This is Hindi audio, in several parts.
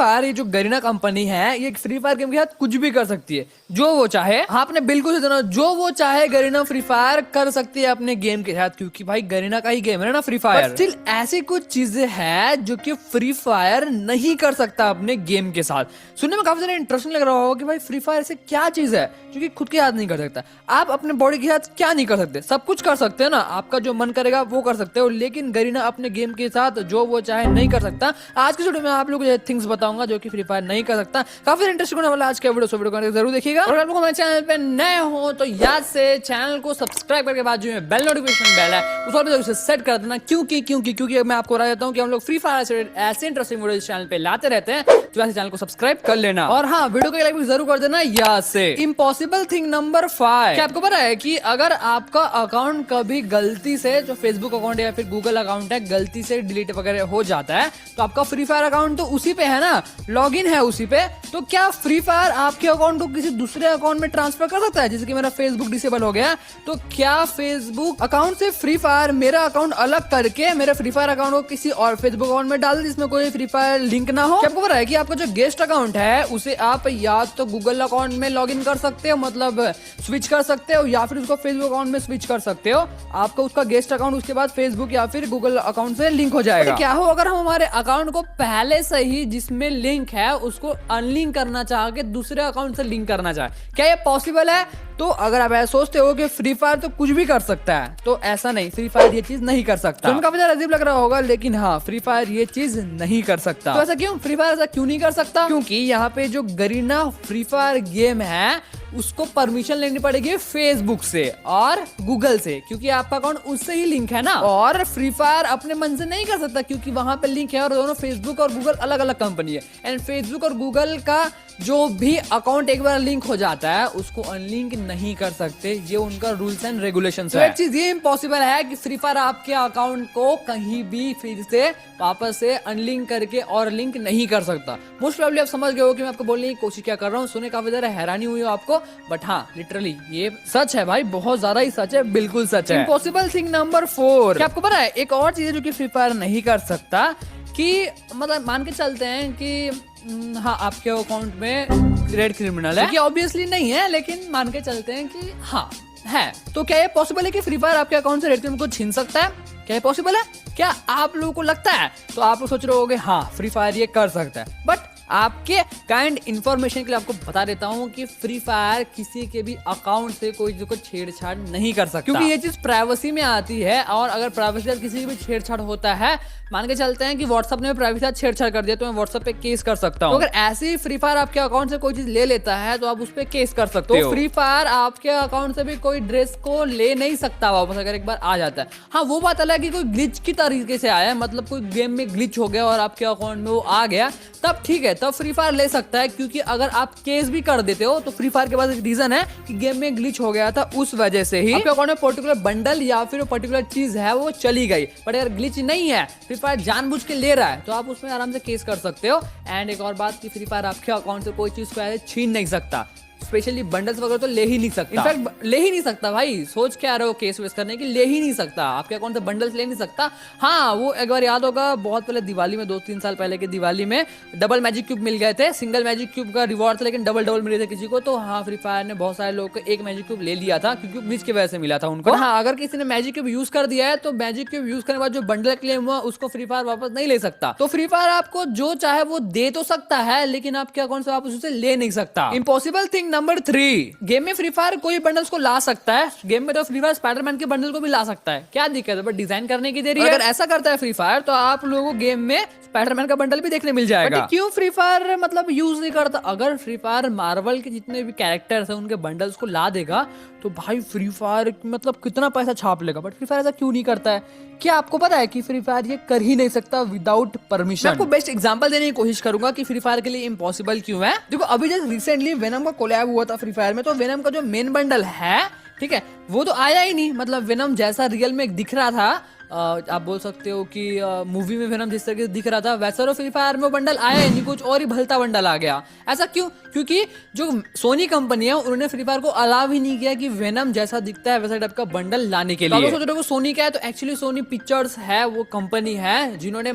फायर, ये जो गरीना कंपनी है, ये फ्री फायर गेम के साथ कुछ भी कर सकती है, जो वो चाहे। आपने बिल्कुल सुना, जो वो चाहे गरीना फ्री फायर कर सकती है अपने गेम के साथ, क्योंकि भाई गरीना का ही गेम है ना फ्री फायर। स्टिल ऐसी कुछ चीजें हैं जो कि फ्री फायर नहीं कर सकता अपने गेम के साथ। सुनने में काफी ज्यादा इंटरेस्टिंग लग रहा होगा कि भाई फ्री फायर ऐसे क्या चीज है जो कि खुद के साथ नहीं कर सकता। आप अपने बॉडी के साथ क्या नहीं कर सकते? सब कुछ कर सकते हैं ना, आपका जो मन करेगा वो कर सकते हो, लेकिन गरीना अपने गेम के साथ जो वो चाहे नहीं कर सकता। आज की वीडियो में आप लोगों को थिंग्स बताऊंगा जो कि फ्री फायर नहीं कर सकता। काफी इंटरेस्टिंग होने वाला आज का वीडियो, सो वीडियो को जरूर देखिएगा। और आप लोग हमारे चैनल पे नए हो तो याद से चैनल को सब्सक्राइब करके बाजू में बेल नोटिफिकेशन बेल है उस पर उसे सेट कर देना, क्योंकि मैं आपको बता देता हूँ कि हम लोग फ्री फायर से ऐसे इंटरेस्टिंग वीडियो इस चैनल पे लाते रहते हैं, तो ऐसे चैनल को सब्सक्राइब कर लेना। और हाँ, वीडियो को लाइक भी जरूर कर देना याद से। इम्पॉसिबल थिंग नंबर 5, क्या आपको पता है कि अगर आपका अकाउंट कभी गलती से, जो फेसबुक अकाउंट या फिर गूगल अकाउंट है, गलती से डिलीट वगैरह हो जाता है, तो आपका फ्री फायर अकाउंट तो उसी पे है ना, लॉग इन है उसी पे, तो क्या फ्री फायर आपके अकाउंट को किसी दूसरे अकाउंट में ट्रांसफर कर सकता है? जैसे कि मेरा फेसबुक डिसेबल हो गया, तो क्या फेसबुक अकाउंट से फ्री फायर मेरा अकाउंट अलग करके मेरे फ्री फायर अकाउंट को किसी और फेसबुक अकाउंट में डाल दे जिसमें कोई फ्री फायर लिंक ना हो? क्या आपको पता है कि आपका जो गेस्ट अकाउंट है उसे आप या तो गूगल अकाउंट में लॉग इन कर सकते हो, मतलब स्विच कर सकते हो, या फिर उसको फेसबुक अकाउंट में स्विच कर सकते हो। आपका उसका गेस्ट अकाउंट उसके बाद फेसबुक या फिर गूगल अकाउंट से लिंक हो जाएगा। तो क्या हो अगर हम हमारे अकाउंट को पहले से ही जिसमें लिंक है उसको अनलिंक करना चाह के दूसरे अकाउंट से लिंक करना चाहे, क्या ये पॉसिबल है? तो अगर आप ऐसा सोचते हो कि फ्री फायर तो कुछ भी कर सकता है, तो ऐसा नहीं, फ्री फायर ये चीज नहीं कर सकता। तो काफी ज्यादा अजीब लग रहा होगा, लेकिन हाँ, फ्री फायर ये चीज नहीं कर सकता। तो ऐसा क्यों? फ्री फायर ऐसा क्यों नहीं कर सकता? क्योंकि यहाँ पे जो गरीना फ्री फायर गेम है उसको परमिशन लेनी पड़ेगी फेसबुक से और गूगल से, क्योंकि आपका अकाउंट उससे ही लिंक है ना। और फ्री फायर अपने मन से नहीं कर सकता क्योंकि वहां पे लिंक है, और दोनों फेसबुक और गूगल अलग अलग कंपनी है। एंड फेसबुक और गूगल का जो भी अकाउंट एक बार लिंक हो जाता है उसको अनलिंक नहीं कर सकते, ये उनका रूल्स एंड रेगुलेशंस है। एक चीज ये इम्पॉसिबल है कि फ्री फायर आपके अकाउंट को कहीं भी फिर से वापस से अनलिंक करके और लिंक नहीं कर सकता। मोस्ट प्रोबेबली आप समझ गए हो कि मैं आपको बोलने की कोशिश क्या कर रहा हूँ। सुने काफी ज्यादा हैरानी हुई हो आपको, बट हाँ, लिटरली ये सच है भाई, बहुत ज्यादा ही सच है, बिल्कुल सच है। इम्पॉसिबल थिंग नंबर 4, क्या आपको पता है एक और चीज है जो कि फ्री फायर नहीं कर सकता? कि मतलब मान के चलते हैं कि हाँ, आपके अकाउंट में रेड क्रिमिनल है, ऑब्वियसली नहीं है, लेकिन मान के चलते हैं कि हाँ है, तो क्या ये पॉसिबल है कि फ्री फायर आपके अकाउंट से रेड क्रिमिनल को छीन सकता है? क्या ये पॉसिबल है? क्या आप लोगों को लगता है? तो आप लोग सोच रहे होगे हाँ, फ्री फायर ये कर सकता है, बट आपके काइंड इंफॉर्मेशन के लिए आपको बता देता हूँ कि फ्री फायर किसी के भी अकाउंट से कोई जो छेड़छाड़ नहीं कर सकता, क्योंकि ये चीज प्राइवेसी में आती है। और अगर प्राइवेसी के साथ किसी की भी छेड़छाड़ होता है, मान के चलते हैं कि व्हाट्सएप ने प्राइवेसी के साथ छेड़छाड़ कर दिया, तो मैं व्हाट्सएप पे केस कर सकता हूँ। तो अगर ऐसे ही फ्री फायर आपके अकाउंट से कोई चीज ले लेता है तो आप उस पर केस कर सकते हो। फ्री फायर आपके अकाउंट से भी कोई ड्रेस को ले नहीं सकता वापस अगर एक बार आ जाता है। हाँ, वो बात अलग है कि कोई ग्लिच की तरीके से आया है, मतलब कोई गेम में ग्लिच हो गया और आपके अकाउंट में वो आ गया, तब ठीक है, तब फ्री फायर ले सकता है। क्योंकि अगर आप केस भी कर देते हो तो फ्री फायर के पास एक रीजन है कि गेम में ग्लिच हो गया था, उस वजह से ही आपके अकाउंट में पर्टिकुलर बंडल या फिर पर्टिकुलर चीज है वो चली गई। बट अगर ग्लिच नहीं है, फ्री फायर जानबूझ के ले रहा है, तो आप उसमें आराम से केस कर सकते हो। एंड एक और बात कि फ्री फायर आपके अकाउंट से कोई चीज को छीन नहीं सकता, स्पेशली बंडल्स वगैरह तो ले ही नहीं सकता। इनफैक्ट ले ही नहीं सकता भाई, सोच के आ रहे हो केस वेस करने की, ले ही नहीं सकता, आपके अकाउंट से बंडल्स ले नहीं सकता। हाँ, वो एक बार याद होगा बहुत पहले दिवाली में, 2-3 साल पहले की दिवाली में डबल मैजिक क्यूब मिल गए थे। सिंगल मैजिक क्यूब का रिवॉर्ड था लेकिन डबल मिले थे किसी को, तो हाँ, फ्री फायर ने बहुत सारे लोगों को एक मैजिक क्यूब ले लिया था क्योंकि ग्लिच की वजह से मिला था उनको। हाँ, अगर किसी ने मैजिक क्यूब यूज कर दिया है तो मैजिक क्यूब यूज करने के बाद जो बंडल क्लेम हुआ उसको फ्री फायर वापस नहीं ले सकता। तो फ्री फायर आपको जो चाहे वो दे तो सकता है, लेकिन आपके अकाउंट से वापस उसे ले नहीं सकता। इम्पॉसिबल थिंग नंबर 3, गेम में फ्री फायर कोई बंडल्स को ला सकता है। गेम में तो फ्री फायर स्पाइडरमैन के बंडल को भी ला सकता है, क्या दिक्कत है? बट डिजाइन करने की देरी है। अगर ऐसा करता है फ्री फायर तो आप लोगों को गेम में स्पाइडरमैन का बंडल भी देखने मिल जाएगा। क्यों फ्री फायर मतलब यूज नहीं करता? अगर फ्री फायर मार्वल के जितने भी कैरेक्टर्स हैं उनके बंडल्स को ला देगा तो भाई फ्री फायर मतलब कितना पैसा छाप लेगा। बट फ्री फायर ऐसा क्यों नहीं करता है? क्या आपको पता है कि फ्री फायर ये कर ही नहीं सकता विदाउट परमिशन? मैं आपको बेस्ट एग्जांपल देने की कोशिश करूंगा कि फ्री फायर के लिए इम्पॉसिबल क्यों है। देखो, अभी जस्ट रिसेंटली वेनम का कोलैब हुआ था फ्री फायर में, तो वेनम का जो मेन बंडल है, ठीक है, वो तो आया ही नहीं। मतलब वेनम जैसा रियल में दिख रहा था आप बोल सकते हो कि मूवी में वेनम जिस तरीके से दिख रहा था वैसा तो फ्री फायर में बंडल आया ही नहीं, कुछ और ही भलता बंडल आ गया। ऐसा क्यों? क्योंकि जो सोनी कंपनी है उन्होंने फ्री फायर को अलाउ ही नहीं किया कि वेनम जैसा दिखता है वैसा टाइप का बंडल लाने के लिए। सोच रहे हो सोनी क्या है, तो एक्चुअली सोनी पिक्चर्स है, वो कंपनी है जिन्होंने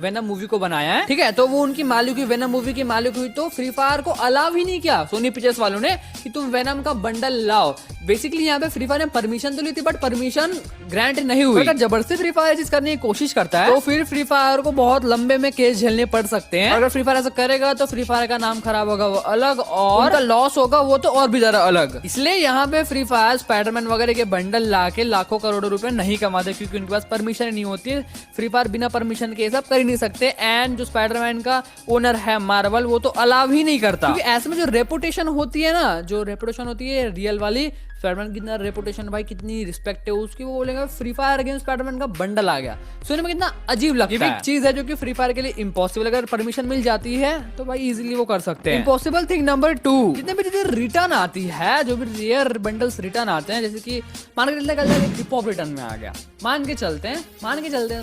वेनम मूवी को बनाया है, ठीक है। तो वो उनकी मालिक हुई, वेनम मूवी की मालिक हुई, तो फ्री फायर को अलाउ ही नहीं किया सोनी पिक्चर्स वालों ने कि तुम वेनम का बंडल लाओ। बेसिकली यहाँ पे फ्री फायर ने परमिशन तो ली थी बट परमिशन ग्रांट नहीं हुई। अगर जबरदस्ती फ्री फायर चीज करने की कोशिश करता है तो फिर फ्री फायर को बहुत लंबे में केस झेलने पड़ सकते हैं। अगर फ्री फायर ऐसा करेगा तो फ्री फायर का नाम खराब होगा वो अलग, और उनका लॉस होगा वो तो और भी ज्यादा अलग। इसलिए यहाँ पे फ्री फायर स्पाइडरमैन वगैरह के बंडल ला के लाखों करोड़ों रुपए नहीं कमाते, क्योंकि उनके पास परमिशन नहीं होती है। फ्री फायर बिना परमिशन के सब कर ही नहीं सकते। एंड जो स्पाइडरमैन का ओनर है मार्वल, वो तो अलाउ ही नहीं करता, क्योंकि ऐसे में जो रेपुटेशन होती है ना, जो रेपुटेशन होती है रियल वाली, स्पाइडरमैन कितना रेपुटेशन भाई, कितनी रिस्पेक्ट है उसकी, वो बोलेंगे फ्री फायर अगेंस्ट स्पाइडरमैन का बंडल आ गया। सुनने में कितना अजीब लगता है। एक चीज है जो कि फ्री फायर के लिए इम्पॉसिबल, अगर परमिशन मिल जाती है तो भाई इजीली वो कर सकते हैं। इम्पॉसिबल थिंग नंबर 2, जितने भी चीजें रिटर्न आती है, जो भी रेयर बंडल्स रिटर्न आते हैं, जैसे कि मान के चलते हैं हिप हॉप रिटर्न में आ गया, मान के चलते हैं,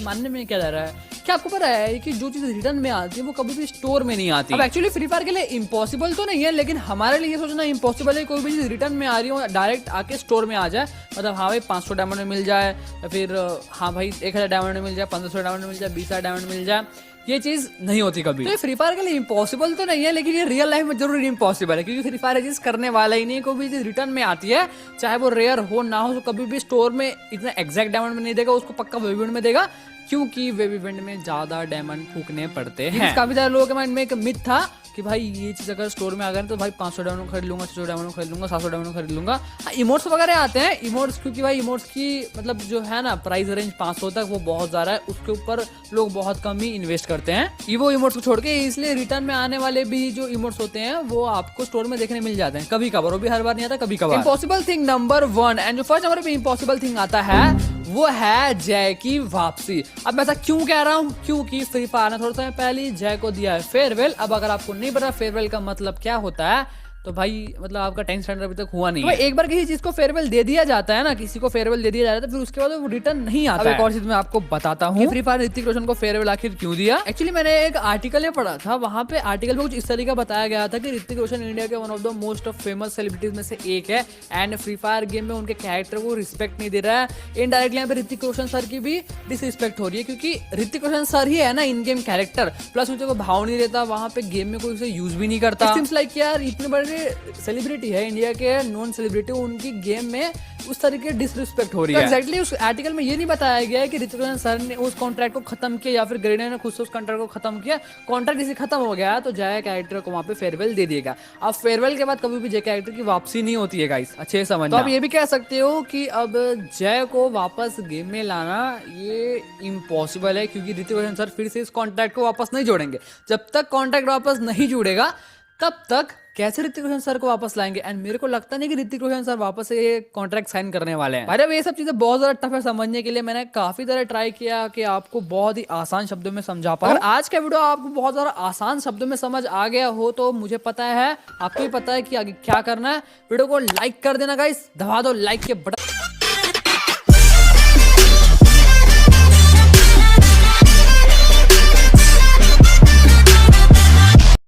मानने में क्या जा रहा है, क्या आपको पता है कि जो चीज रिटर्न में आती है वो कभी भी स्टोर में नहीं आती। अब एक्चुअली फ्री फायर के लिए इम्पॉसिबल तो नहीं है, लेकिन हमारे लिए सोचना इम्पॉसिबल है कोई भी चीज रिटर्न में आ रही हो डायरेक्ट आके स्टोर में आ जाए। मतलब हाँ भाई 500 डायमंड में मिल जाए, या फिर हाँ भाई 1000 डायमंड में मिल जाए, 1500 डायमंड में मिल जाए, 20,000 डायमंड मिल जाए, ये चीज नहीं होती कभी। तो फ्री फायर के लिए इम्पॉसिबल तो नहीं है, लेकिन ये रियल लाइफ में जरूर इम्पॉसिबल है, क्योंकि फ्री फायर ये चीज करने वाला ही नहीं। कोई भी चीज रिटर्न में आती है, चाहे वो रेयर हो ना हो, तो कभी भी स्टोर में इतना एग्जैक्ट डायमंड में नहीं देगा, उसको पक्का वेब इवेंट में देगा, क्योंकि वेब इवेंट में ज्यादा डायमंड फूकने पड़ते हैं। काफी सारे लोगों के माइंड में एक मिथ था कि भाई ये चीज अगर स्टोर में आ गए तो भाई 500 डायमंड खरीद लूंगा, 600 डायमंड खरीद लूंगा, 700 डायमंड खरीद लूंगा। इमोट्स वगैरह आते हैं, इमोट्स क्योंकि भाई इमोट्स की मतलब जो है ना प्राइस रेंज 500 तक, वो बहुत ज्यादा है, उसके ऊपर लोग बहुत कम ही इन्वेस्ट करते हैं वो इमोट्स को छोड़ के। इसलिए रिटर्न में आने वाले भी जो इमोट्स होते हैं वो आपको स्टोर में देखने मिल जाते हैं कभी कभार, वो भी हर बार नहीं आता, कभी कभार। इम्पॉसिबल थिंग नंबर 1, एंड जो फर्स्ट नंबर पे इम्पॉसिबल थिंग आता है वो है जय की वापसी। अब मैं ऐसा क्यों कह रहा हूँ, क्योंकि फ्री फायर ने थोड़ा समय पहले जय को दिया है फेयरवेल। अब अगर आपको नहीं पता फेयरवेल का मतलब क्या होता है, तो भाई मतलब आपका 10th स्टैंडर्ड अभी तक हुआ नहीं है। एक बार किसी चीज को फेयरवेल दे दिया जाता है ना, किसी को फेयरवेल दे दिया जाता है, फिर उसके बाद वो रिटर्न नहीं आता है। एक और चीज मैं आपको बताता हूँ, फ्री फायर ऋतिक रोशन को फेयरवेल आखिर क्यों दिया। एक्चुअली मैंने एक आर्टिकल में पढ़ा था, वहां पे आर्टिकल में कुछ इस तरीका बताया गया था कि ऋतिक रोशन इंडिया के one of the most famous celebrities में से एक है, एंड फ्री फायर गेम में उनके कैरेक्टर को रिस्पेक्ट नहीं दे रहा है। इनडायरेक्टली यहाँ पे ऋतिक रोशन सर की भी डिसरिस्पेक्ट हो रही है, क्योंकि ऋतिक रोशन सर ही है ना इन गेम कैरेक्टर, प्लस मुझे को भाव नहीं देता, वहां पे गेम में कोई उसे यूज भी नहीं करता। सीम्स लाइक यार इतने बड़े है इंडिया के नॉन सेलिब्रिटी, उनकी गेम में उस तरीके डिसरिस्पेक्ट हो रही है। एग्जैक्टली उस आर्टिकल में ये नहीं बताया गया है कि ऋतिक रोशन सर ने उस कॉन्ट्रैक्ट को खत्म किया या फिर गरीना ने खुद से उस कॉन्ट्रैक्ट को खत्म किया। कॉन्ट्रैक्ट इसे खत्म हो गया तो जय कैरेक्टर को वहां पे फेयरवेल दे दिएगा। अब फेयरवेल के बाद कभी भी जय कैरेक्टर की वापसी नहीं होती है गाइस, अच्छे समझना। तो आप ये भी कह सकते हो कि अब जय को वापस गेम में लाना ये इम्पॉसिबल है, क्योंकि ऋतिक रोशन सर फिर से इस कॉन्ट्रैक्ट को वापस नहीं जोड़ेंगे। जब तक कॉन्ट्रैक्ट वापस नहीं जुड़ेगा तब तक कैसे ऋतिक रोशन सर को वापस लाएंगे। एंड मेरे को लगता नहीं कि ऋतिक रोशन सर वापस ये कॉन्ट्रैक्ट साइन करने वाले हैं। भाई ये सब चीजें बहुत ज्यादा टफ है समझने के लिए, मैंने काफी ज्यादा ट्राई किया कि आपको बहुत ही आसान शब्दों में समझा पाऊं। अगर आज का वीडियो आपको बहुत ज्यादा आसान शब्दों में समझ आ गया हो तो मुझे पता है, आपको भी पता है कि आगे क्या करना है। वीडियो को लाइक कर देना गाइस, दबा दो लाइक के बटन।